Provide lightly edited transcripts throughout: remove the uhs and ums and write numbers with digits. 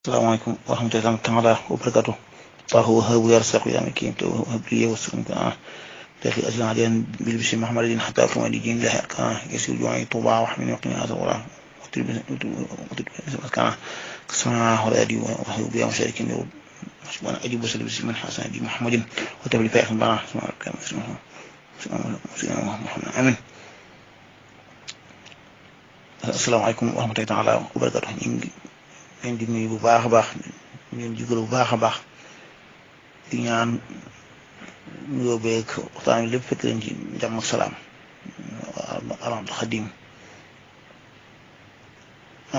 السلام عليكم ورحمة الله تعالى وبركاته. الله وهاب يرزق يا مكين وهب لي وسلمك تأخي أجل عليا بالبشر محمد حتى كما لدين الله أركان يسير جوعي طوبى وحمني وقني هذا وراه وتربي كان كسمع ولا أدي وهب يا مشاركين يوم وأنا أجيب وسلم بسم من حسن دي محمد وتبلي فائق بنا اسمع كما اسمه محمد آمين. السلام عليكم ورحمة الله تعالى وبركاته. leen di nuyu bu baax a baax leen jugal bu baax a baax di ñaan nuyoo beeg waxtaan wi lépp fekk leen ci jàmm ak salaam alhamdu xadim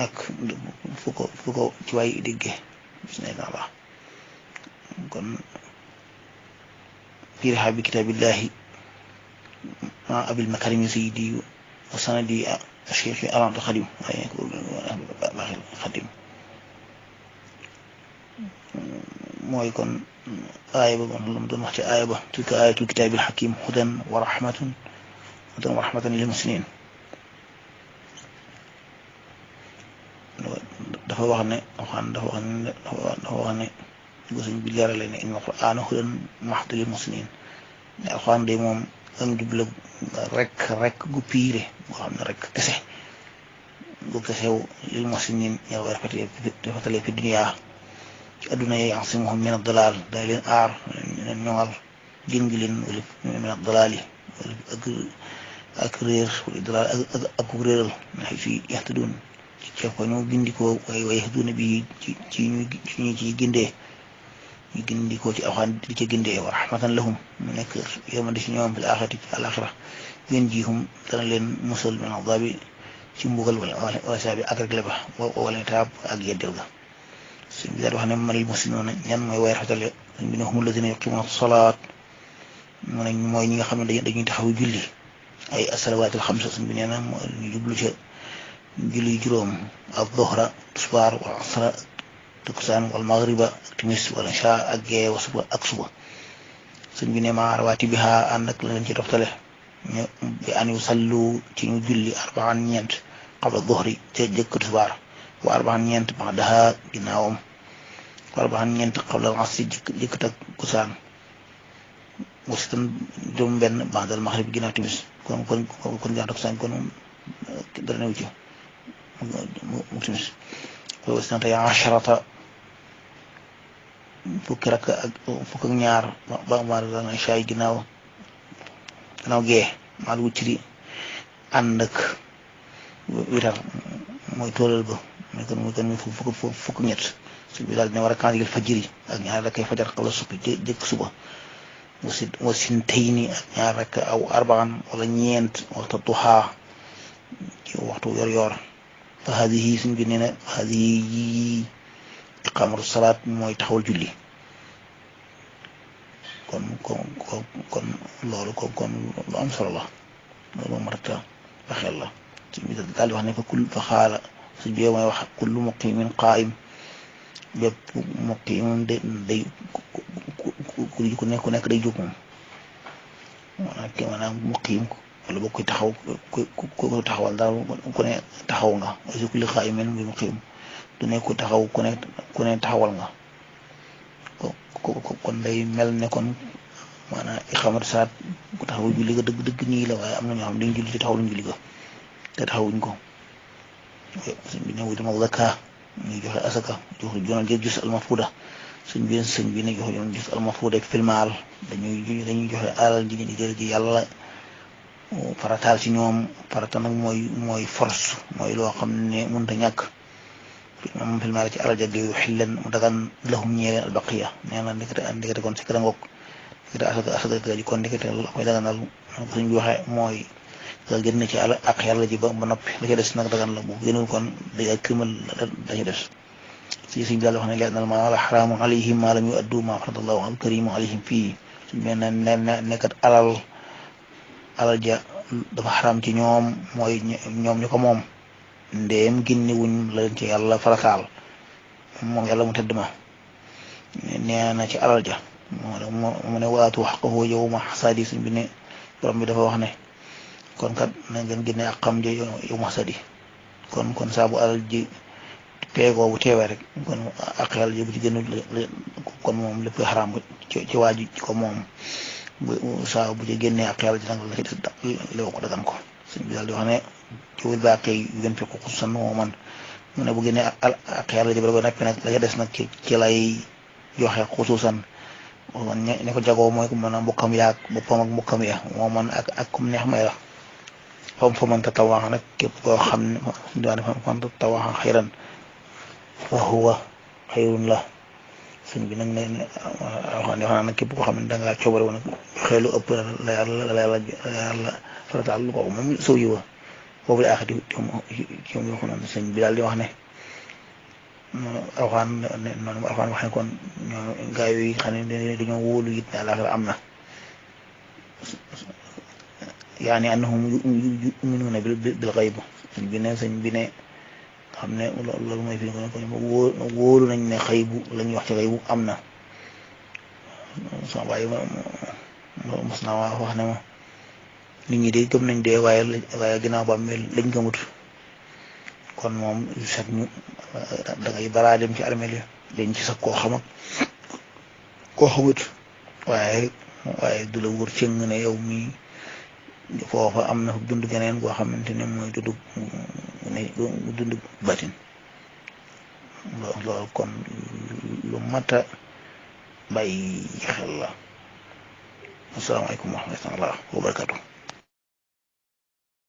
ak fu ko ci waay dégge bis ne dana baax kon fii rihaabi kitaabillahi ma abil makarimi sayyidi wa sanadi cheikh alhamdu xadim waaye baaxil xadim mooy kon aaya ba moom la mu doon wax ci aaya ba tilka aayatul kitaabil hakiim hudan wa rahmatan lil muslimiin dafa wax ne sëñ bi leerale ne inna al-qur'aana hudan wa rahmatan lil muslimiin ne alxuraan de moom am jubla rek gu piire boo xam ne rek kese gu kesew lil muslimiin ñoo war a rafetale fi duniyaa ci adduna yi ya'simuhum min ad-dalaal day leen aar leen ñoŋal gindi leen wala min ad-dalaal yi ak réer wala dalaal ak réeral ndax fii yahtadun ci ceeb ko ñu gindikoo way yahduuna bi ci ñu ciy gindee ñu gindikoo ci alxuraan di ca gindee wa rahmatan lahum mu nekk yërmande ci ñoom fil aaxirati ci àllaaxira yéen jiihum dana leen musal min adaabi ci mbugal wala saabi ak rek ba wala taab ak yeddel ga. sëñ bi daal wax ne manil muslimiina ñan mooy way rafetale sëñ bi ne humul lazina yuqiimuuna salaat mu ne mooy ñi nga xam ne dañuy taxaw julli ay asalawaatil xamsa sëñ bi nee na ñu jublu ca julli juróom az-zuhra tisbaar wal asra takkusaan wal magriba ak timis wal ishaa ak gee wa suba ak suba sëñ bi ne maa rawaatibihaa ànd ak la leen ci toftale ñu bi an yusallu ci ñu julli arba'an ñeent qabla zuhri ca jëkk tisbaar wa arba'an ñeent ba'daha ginnaawam wa arba'an ñeent qabla al-asri jëkk takkusaan wa sittan juróom benn ba'dal maghrib ginnaaw timis kon ginnaaw takkusaan kon dara newu ci mu timis wa isnatay asharata fukki rakk ak fukk ak ñaar ba dana ishaa ginnaaw gee maal wutri ànd ak witar mooy toolal ba mooy kon fukk ñett su bi daal dina war a kaanjil fajiri ak ñaar rakkay fajar qabla subhi jëkk suba wa sintayni ak ñaar rakk aw arba'an wala ñeent waxtu duhaa ci waxtu yor fa hadihi suñ bi nee na hadihi iqaamatu salaat mooy taxawal julli kon loolu kon lu am solo la loolu marata ba xel la suñ bi daal di wax ne fa xaala suñ bi mooy wax kullu muqimin qaa'im bépp muqimin day ku nekk day jóg moom maanaam muqim wala boo koy taxaw ku taxawal daal ku ne taxaw nga wala kulli qaa'imin bi muqim du ne ku taxaw ku ne taxawal nga kon day mel ne kon maanaam iqaamatu salaat ku taxaw julli ga dëgg nii la waaye am na ñoo xam dañ julli ci taxaw luñ julli ga te taxawuñ ko sëñ bi ne wuy dama zakka ñuy joxe asaka joxe jus almafuuda sëñ bi ne joxe jus almafuuda fil maal dañuy joxe alal ji di jël ji yàlla farataal ci ñoom farata nag mooy force mooy loo xam ne mënut a ñàkk moom fil maal ci alal ja yu xillan mu dagan lahum ñeeleen albaqiya nee na ndekete kon si kër ngoog ndekete asaka ji kon ndekete la koy daganal sëñ bi waxe mooy nga génn ci ak yàlla ji ba noppi la ca des nag dagan la bu génnul kon day ak crimal la ca des si suñ daal wax ne leer na ma la xaraamu alayhim ma lam yu'addu ma faradallahu al-karimu alayhim fii suñ mel ne nekkat alal ja dafa xaraam ci ñoom mooy ñoom ñu ko moom ndéem génne wuñ la leen ci yàlla farataal moom yàlla mu tedd ma nee na ci alal ja mu ne waatu haqqahu yawma hasaadi suñ bi ne borom bi dafa wax ne kon kat na ngeen génne ak xam ja yow ma sadi kon saa bu alal ji peegoo bu teewee rek kon ak yàlla ji bu ci gënul kon moom lépp xaraam ci waaju ci ko moom bu saa bu ci génnee ak yàlla ji nag la ci des lew ko dagan ko sëñ bi daal di wax ne ci wul baaqee yu gën fekk xususan moo man mu ne bu génnee ak yàlla ji ba nappi nag la ca des nag ci lay joxe xususan ne ko jagoo mooy mën a mbokkam yaag boppam ak mbokkam ya moo man ak kum neex may la fa man tatawaa nag képp koo xam ne daane fa man tatawaa xayran wa huwa xayrun la sëñ bi nag ne wax nag képp koo xam ne dangaa coobare woon joxe lu ëpp la yàlla farataal lu ko moom sow yi wa boobu la axati ci moom yoo xam ne sëñ bi daal di wax ne alxaan ne noonu alxaan wax ne kon ñoo gaa yi xam ne dañoo wóolu it ne àllaaxira am na yaani annahum yu'minuuna bil xayb sëñ bi ne xam ne loolu mooy fi ko wóolu nañ ne xaybu la ñuy wax ci xaybu am na sama bàyyi mos naa wax ne ma nit ñi de gëm nañ dee waaye ginnaaw ba mel lañ gëmut kon moom set ñu da ngay balaa dem ci armeel yi dañ ci sax koo xam ak koo xamut waaye du la wóor cëng ne yow mi foofa am na dund geneen goo xamante ne mooy dund batin loolu kon lu mata bàyyi xel la asalaamaaleykum wa rahmatulah wa barakatu